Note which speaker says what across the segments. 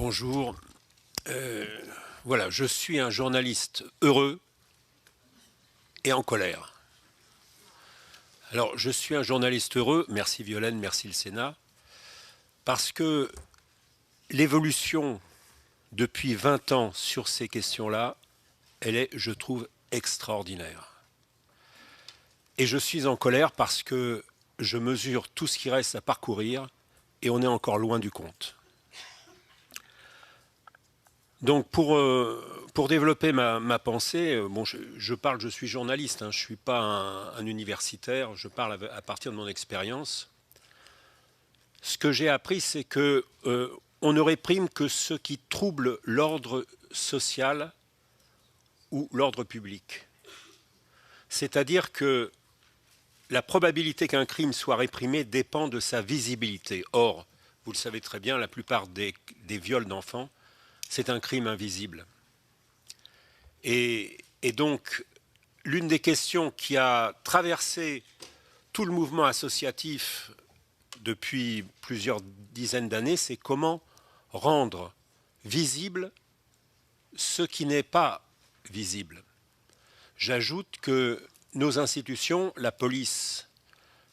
Speaker 1: Bonjour. Voilà, je suis un journaliste heureux et en colère. Alors, je suis un journaliste heureux, merci Violaine, merci le Sénat, parce que l'évolution depuis 20 ans sur ces questions-là, elle est, je trouve, extraordinaire. Et je suis en colère parce que je mesure tout ce qui reste à parcourir et on est encore loin du compte. Donc pour développer ma pensée, bon, je suis journaliste, hein, je ne suis pas un universitaire, je parle à partir de mon expérience. Ce que j'ai appris, c'est que on ne réprime que ce qui trouble l'ordre social ou l'ordre public. C'est-à-dire que la probabilité qu'un crime soit réprimé dépend de sa visibilité. Or, vous le savez très bien, la plupart des viols d'enfants, c'est un crime invisible. Et donc, l'une des questions qui a traversé tout le mouvement associatif depuis plusieurs dizaines d'années, c'est comment rendre visible ce qui n'est pas visible. J'ajoute que nos institutions, la police,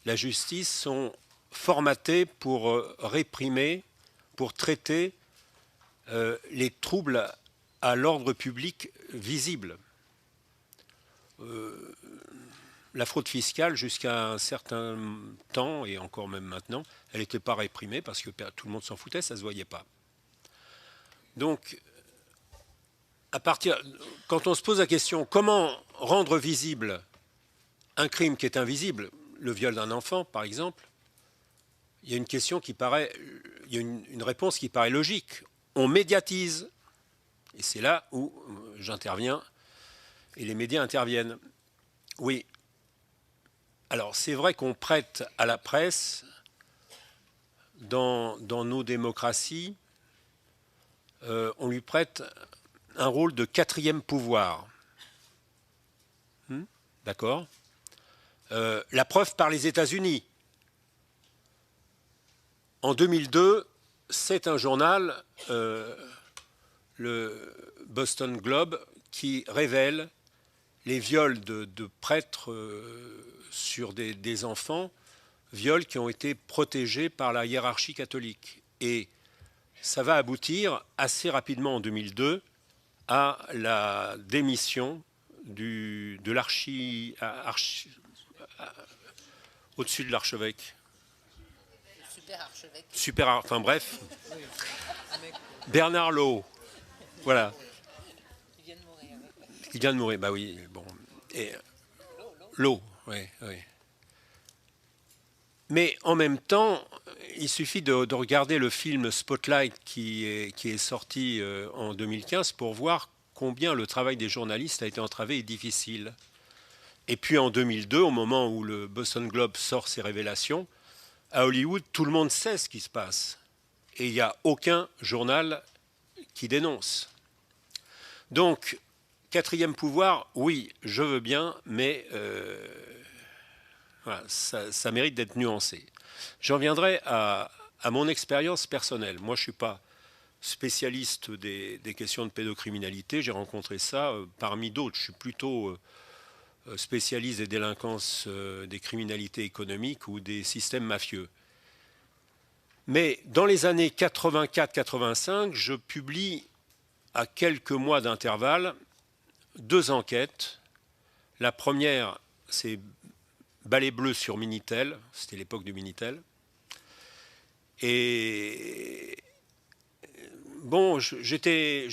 Speaker 1: la justice, sont formatées pour réprimer, pour traiter les troubles à l'ordre public visibles. La fraude fiscale, jusqu'à un certain temps, et encore même maintenant, elle n'était pas réprimée parce que tout le monde s'en foutait, ça ne se voyait pas. Donc, quand on se pose la question comment rendre visible un crime qui est invisible, le viol d'un enfant par exemple, il y a une question qui paraît, il y a une réponse qui paraît logique. On médiatise, et c'est là où j'interviens et les médias interviennent. Oui. Alors c'est vrai qu'on prête à la presse, dans nos démocraties, on lui prête un rôle de quatrième pouvoir. D'accord ? La preuve par les États-Unis. En 2002, c'est un journal, le Boston Globe, qui révèle les viols de prêtres sur des enfants, viols qui ont été protégés par la hiérarchie catholique. Et ça va aboutir assez rapidement en 2002 à la démission de au-dessus de l'archevêque. Enfin bref. Bernard Law. Voilà. Il vient de mourir. Bah oui, bon. Et Law, oui, oui. Mais en même temps, il suffit de regarder le film Spotlight qui est sorti en 2015 pour voir combien le travail des journalistes a été entravé et difficile. Et puis en 2002, au moment où le Boston Globe sort ses révélations, à Hollywood, tout le monde sait ce qui se passe. Et il n'y a aucun journal qui dénonce. Donc, quatrième pouvoir, oui, je veux bien, mais voilà, ça mérite d'être nuancé. J'en viendrai à mon expérience personnelle. Moi, je ne suis pas spécialiste des questions de pédocriminalité. J'ai rencontré ça parmi d'autres. Je suis plutôt spécialiste des délinquances, des criminalités économiques ou des systèmes mafieux. Mais dans les années 84-85, je publie à quelques mois d'intervalle 2 enquêtes. La première, c'est Balai bleu sur Minitel, c'était l'époque du Minitel. Et bon, j'étais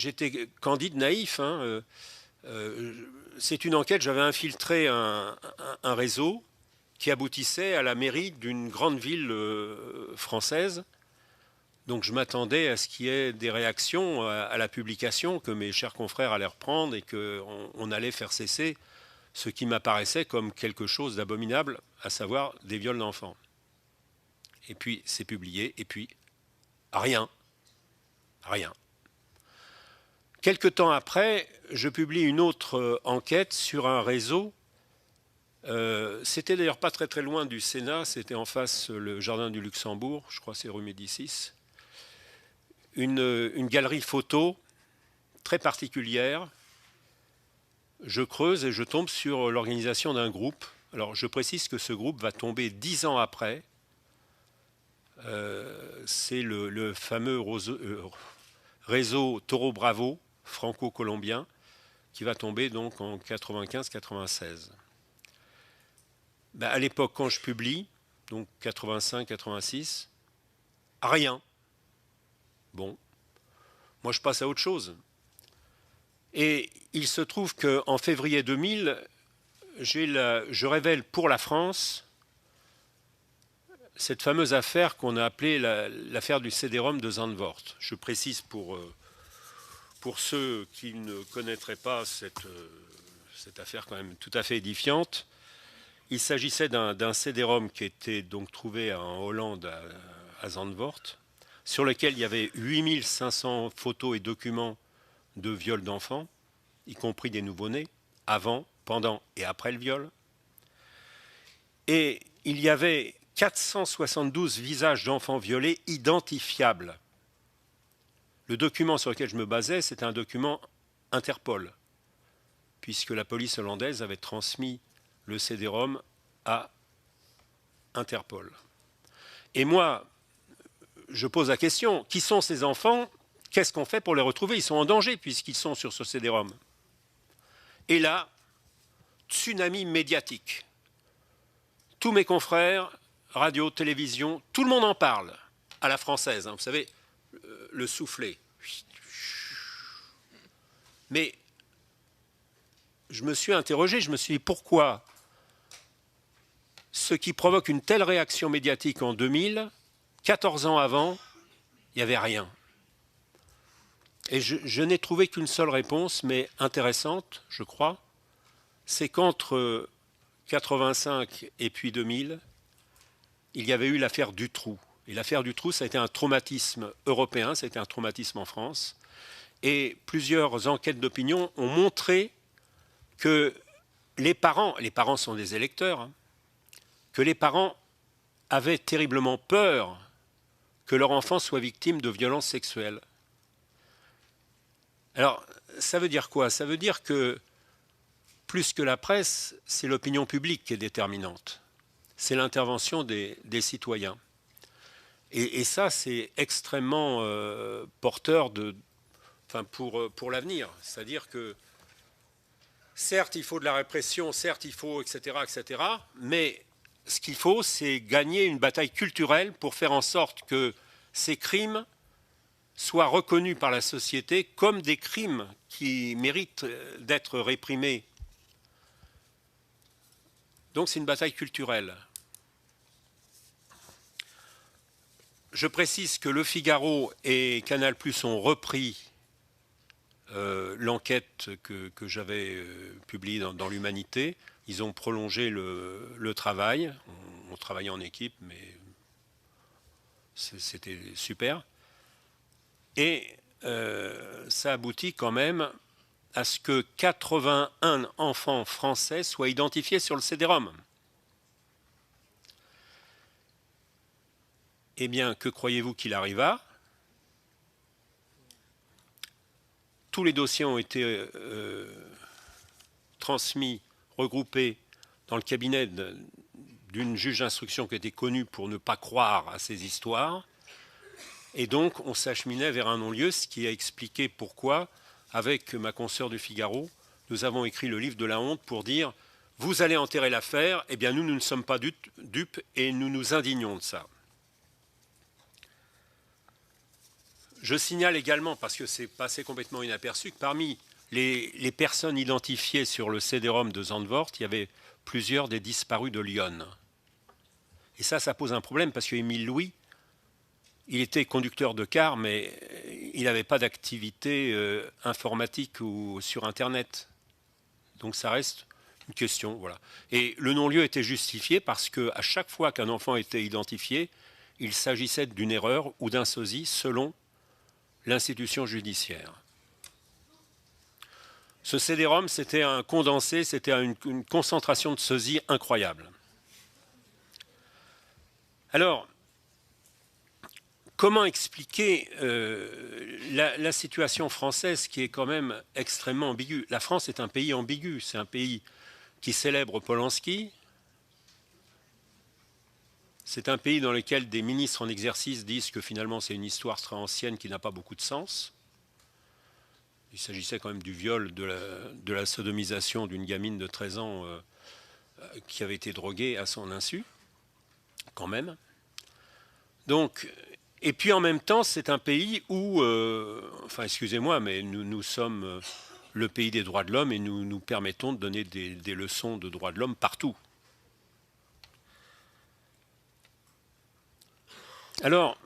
Speaker 1: candide, naïf. Hein, c'est une enquête, j'avais infiltré un réseau qui aboutissait à la mairie d'une grande ville française. Donc je m'attendais à ce qu'il y ait des réactions à la publication, que mes chers confrères allaient reprendre et qu'on allait faire cesser ce qui m'apparaissait comme quelque chose d'abominable, à savoir des viols d'enfants. Et puis c'est publié, et puis rien. Rien. Quelque temps après, je publie une autre enquête sur un réseau. C'était d'ailleurs pas très très loin du Sénat, c'était en face le jardin du Luxembourg, je crois que c'est rue Médicis. une galerie photo très particulière. Je creuse et je tombe sur l'organisation d'un groupe. Alors je précise que ce groupe va tomber 10 ans après. C'est le fameux réseau Toro Bravo franco-colombien qui va tomber donc en 95-96. Ben, à l'époque, quand je publie, donc 85-86, rien. Bon, moi je passe à autre chose. Et il se trouve qu'en février 2000, je révèle pour la France cette fameuse affaire qu'on a appelée l'affaire du CD-ROM de Zandvoort. Je précise pour ceux qui ne connaîtraient pas cette affaire quand même tout à fait édifiante. Il s'agissait d'un CD-ROM qui était donc trouvé en Hollande à Zandvoort, sur lequel il y avait 8500 photos et documents de viol d'enfants, y compris des nouveau-nés, avant, pendant et après le viol. Et il y avait 472 visages d'enfants violés identifiables. Le document sur lequel je me basais, c'était un document Interpol, puisque la police hollandaise avait transmis le CD-ROM à Interpol. Et moi, je pose la question, qui sont ces enfants? Qu'est-ce qu'on fait pour les retrouver? Ils sont en danger puisqu'ils sont sur ce CD-ROM. Et là, tsunami médiatique. Tous mes confrères, radio, télévision, tout le monde en parle, à la française, hein, vous savez, le soufflet. Mais je me suis interrogé, je me suis dit pourquoi ce qui provoque une telle réaction médiatique en 2000, 14 ans avant, il n'y avait rien. Et je n'ai trouvé qu'une seule réponse, mais intéressante, je crois, c'est qu'entre 85 et puis 2000, il y avait eu l'affaire Dutroux. Et l'affaire Dutroux, ça a été un traumatisme européen, ça a été un traumatisme en France. Et plusieurs enquêtes d'opinion ont montré que les parents sont des électeurs, hein, que les parents avaient terriblement peur que leur enfant soit victime de violences sexuelles. Alors, ça veut dire quoi? Ça veut dire que, plus que la presse, c'est l'opinion publique qui est déterminante. C'est l'intervention des citoyens. Et ça, c'est extrêmement porteur pour l'avenir. C'est-à-dire que, certes, il faut de la répression, certes, il faut, etc., etc., mais ce qu'il faut, c'est gagner une bataille culturelle pour faire en sorte que ces crimes soient reconnus par la société comme des crimes qui méritent d'être réprimés. Donc c'est une bataille culturelle. Je précise que Le Figaro et Canal+ ont repris l'enquête que j'avais publiée dans l'Humanité. Ils ont prolongé le travail. On travaillait en équipe, mais c'était super. Et ça aboutit quand même à ce que 81 enfants français soient identifiés sur le CD-ROM. Eh bien, que croyez-vous qu'il arriva? Tous les dossiers ont été transmis, regroupés dans le cabinet d'une juge d'instruction qui était connue pour ne pas croire à ces histoires. Et donc, on s'acheminait vers un non-lieu, ce qui a expliqué pourquoi, avec ma consoeur du Figaro, nous avons écrit le livre de la honte pour dire « Vous allez enterrer l'affaire, eh bien nous ne sommes pas dupes et nous nous indignons de ça ». Je signale également, parce que c'est passé complètement inaperçu, que parmi les personnes identifiées sur le CD-ROM de Zandvoort, il y avait plusieurs des disparus de Lyon. Et ça pose un problème, parce qu'Émile Louis, il était conducteur de car, mais il n'avait pas d'activité informatique ou sur Internet. Donc ça reste une question. Voilà. Et le non-lieu était justifié parce qu'à chaque fois qu'un enfant était identifié, il s'agissait d'une erreur ou d'un sosie selon l'institution judiciaire. Ce CD-ROM, c'était un condensé, c'était une concentration de sosie incroyable. Alors, comment expliquer la situation française qui est quand même extrêmement ambiguë? La France est un pays ambigu, c'est un pays qui célèbre Polanski, c'est un pays dans lequel des ministres en exercice disent que finalement c'est une histoire très ancienne qui n'a pas beaucoup de sens. Il s'agissait quand même du viol, de la sodomisation d'une gamine de 13 ans qui avait été droguée à son insu, quand même. Donc, et puis en même temps, c'est un pays où, enfin excusez-moi, mais nous sommes le pays des droits de l'homme et nous nous permettons de donner des leçons de droits de l'homme partout. Alors,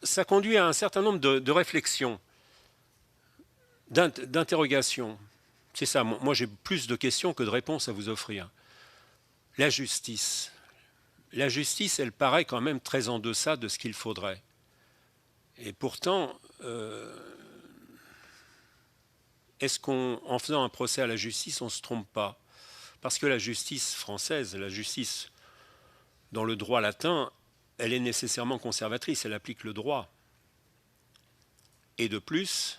Speaker 1: ça conduit à un certain nombre de réflexions, d'interrogations. C'est ça, moi j'ai plus de questions que de réponses à vous offrir. La justice. La justice, elle paraît quand même très en deçà de ce qu'il faudrait. Et pourtant, est-ce qu'en faisant un procès à la justice, on ne se trompe pas? Parce que la justice française, la justice dans le droit latin, elle est nécessairement conservatrice, elle applique le droit. Et de plus,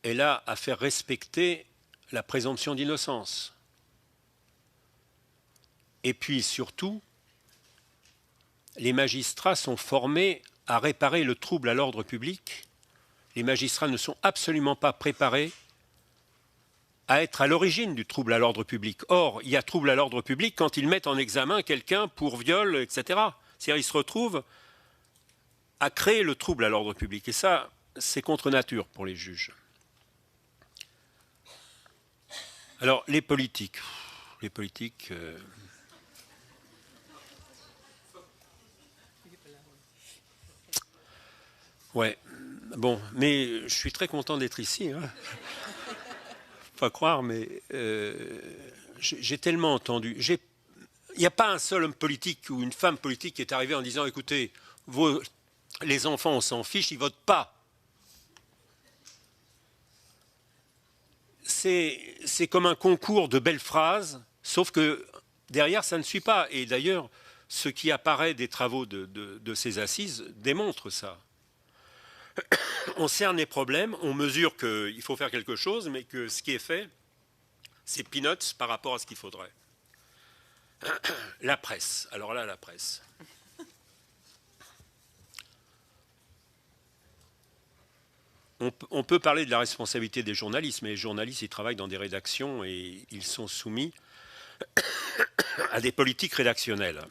Speaker 1: elle a à faire respecter la présomption d'innocence. Et puis surtout, les magistrats sont formés à réparer le trouble à l'ordre public. Les magistrats ne sont absolument pas préparés à être à l'origine du trouble à l'ordre public. Or, il y a trouble à l'ordre public quand ils mettent en examen quelqu'un pour viol, etc. C'est-à-dire, ils se retrouvent à créer le trouble à l'ordre public. Et ça, c'est contre nature pour les juges. Alors, les politiques. Les politiques... Ouais, bon, mais je suis très content d'être ici. Hein. Pas croire, mais j'ai tellement entendu. Il n'y a pas un seul homme politique ou une femme politique qui est arrivé en disant, écoutez, les enfants, on s'en fiche, ils ne votent pas. C'est comme un concours de belles phrases, sauf que derrière, ça ne suit pas. Et d'ailleurs, ce qui apparaît des travaux de ces assises démontre ça. On cerne les problèmes, on mesure qu'il faut faire quelque chose, mais que ce qui est fait, c'est peanuts par rapport à ce qu'il faudrait. La presse. Alors là, la presse. On peut parler de la responsabilité des journalistes, mais les journalistes, ils travaillent dans des rédactions et ils sont soumis à des politiques rédactionnelles.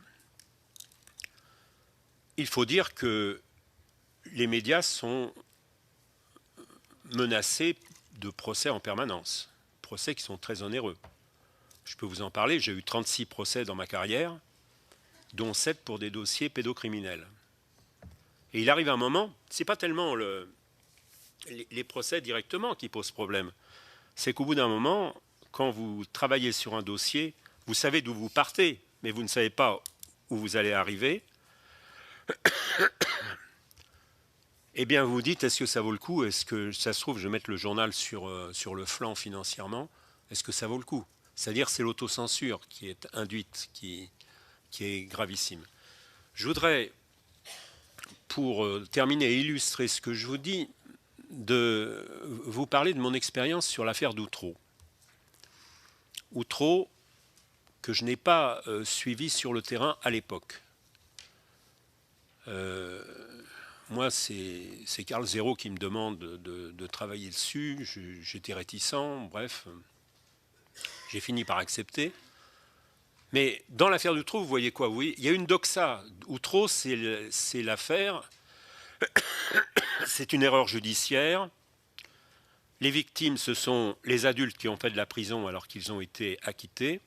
Speaker 1: Il faut dire que les médias sont menacés de procès en permanence, procès qui sont très onéreux. Je peux vous en parler, j'ai eu 36 procès dans ma carrière, dont 7 pour des dossiers pédocriminels. Et il arrive un moment, ce n'est pas tellement les procès directement qui posent problème, c'est qu'au bout d'un moment, quand vous travaillez sur un dossier, vous savez d'où vous partez, mais vous ne savez pas où vous allez arriver. Eh bien, vous vous dites, est-ce que ça vaut le coup? Est-ce que, ça se trouve, je vais mettre le journal sur le flanc financièrement? Est-ce que ça vaut le coup? C'est-à-dire, c'est l'autocensure qui est induite, qui est gravissime. Je voudrais, pour terminer et illustrer ce que je vous dis, de vous parler de mon expérience sur l'affaire d'Outreau. Outreau, que je n'ai pas suivi sur le terrain à l'époque. Moi, c'est Carl Zéro qui me demande de travailler dessus. J'étais réticent, bref. J'ai fini par accepter. Mais dans l'affaire d'Outreau, vous voyez quoi? Oui, il y a une doxa. Outreau, c'est l'affaire. C'est une erreur judiciaire. Les victimes, ce sont les adultes qui ont fait de la prison alors qu'ils ont été acquittés.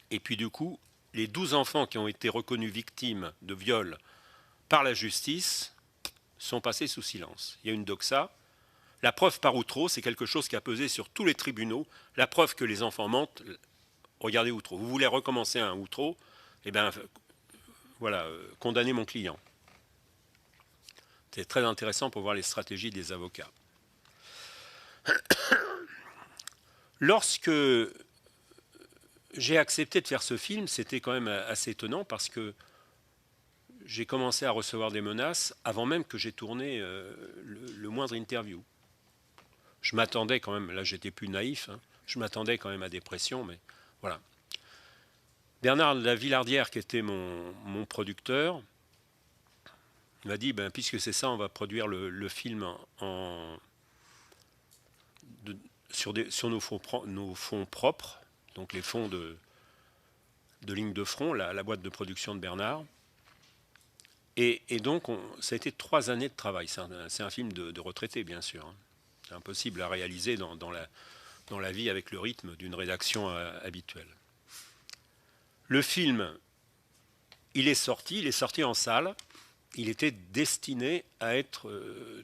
Speaker 1: Et puis du coup, les 12 enfants qui ont été reconnus victimes de viol par la justice sont passés sous silence. Il y a une doxa. La preuve par Outreau, c'est quelque chose qui a pesé sur tous les tribunaux. La preuve que les enfants mentent, regardez Outreau. Vous voulez recommencer un Outreau, eh bien, voilà, condamnez mon client. C'est très intéressant pour voir les stratégies des avocats. Lorsque j'ai accepté de faire ce film, c'était quand même assez étonnant parce que j'ai commencé à recevoir des menaces avant même que j'ai tourné le moindre interview. Je m'attendais quand même, là j'étais plus naïf, hein, je m'attendais quand même à des pressions, mais voilà. Bernard Lavillardière, qui était mon producteur, m'a dit, ben, puisque c'est ça, on va produire le film sur nos fonds propres, donc les fonds de ligne de front, la boîte de production de Bernard. Et donc, ça a été 3 années de travail. C'est un film de retraité, bien sûr. Hein. C'est impossible à réaliser dans la vie avec le rythme d'une rédaction habituelle. Le film, il est sorti en salle. Il était destiné à être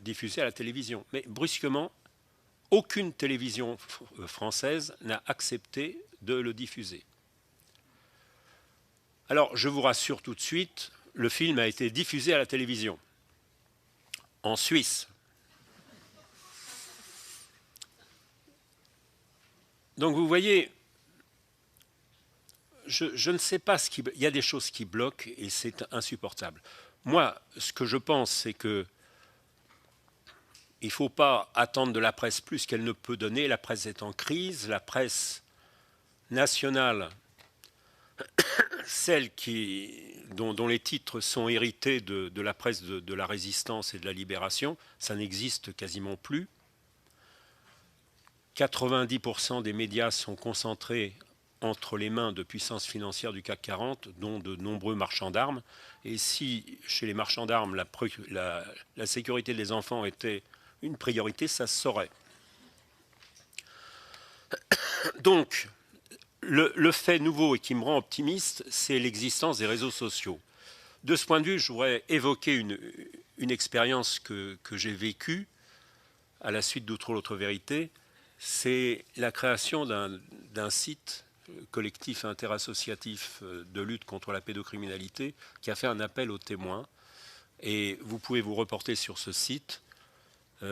Speaker 1: diffusé à la télévision. Mais brusquement, aucune télévision française n'a accepté de le diffuser. Alors, je vous rassure tout de suite, le film a été diffusé à la télévision, en Suisse. Donc vous voyez, je ne sais pas il y a des choses qui bloquent et c'est insupportable. Moi, ce que je pense, c'est que il ne faut pas attendre de la presse plus qu'elle ne peut donner. La presse est en crise, la presse nationale, celle dont les titres sont hérités de la presse de la résistance et de la libération, ça n'existe quasiment plus. 90% des médias sont concentrés entre les mains de puissances financières du CAC 40, dont de nombreux marchands d'armes. Et si chez les marchands d'armes, la sécurité des enfants était une priorité, ça se saurait. Donc, le fait nouveau et qui me rend optimiste, c'est l'existence des réseaux sociaux. De ce point de vue, je voudrais évoquer une expérience que j'ai vécue à la suite d'Outre l'autre vérité. C'est la création d'un site collectif interassociatif de lutte contre la pédocriminalité qui a fait un appel aux témoins. Et vous pouvez vous reporter sur ce site. Il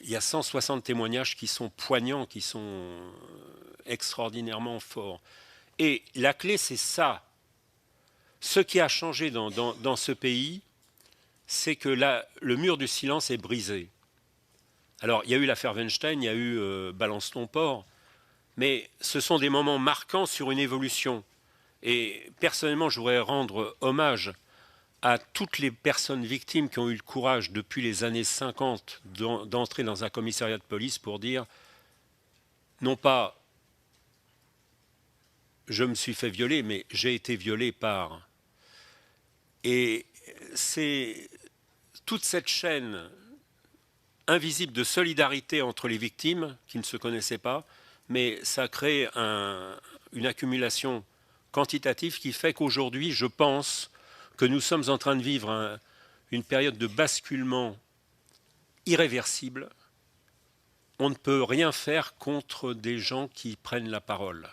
Speaker 1: y a 160 témoignages qui sont poignants, qui sont extraordinairement forts. Et la clé, c'est ça. Ce qui a changé dans ce pays, c'est que le mur du silence est brisé. Alors, il y a eu l'affaire Weinstein, il y a eu Balance ton port, mais ce sont des moments marquants sur une évolution. Et personnellement, je voudrais rendre hommage à toutes les personnes victimes qui ont eu le courage depuis les années 50 d'entrer dans un commissariat de police pour dire, non pas je me suis fait violer, mais j'ai été violé par. Et c'est toute cette chaîne invisible de solidarité entre les victimes qui ne se connaissaient pas, mais ça crée une accumulation quantitative qui fait qu'aujourd'hui, je pense que nous sommes en train de vivre une période de basculement irréversible. On ne peut rien faire contre des gens qui prennent la parole.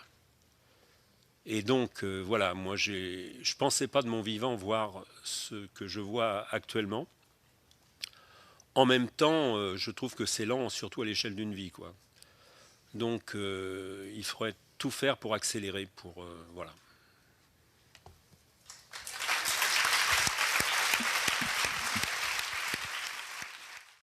Speaker 1: Et donc, voilà, moi, je ne pensais pas de mon vivant voir ce que je vois actuellement. En même temps, je trouve que c'est lent, surtout à l'échelle d'une vie, quoi. Donc, il faudrait tout faire pour accélérer, voilà.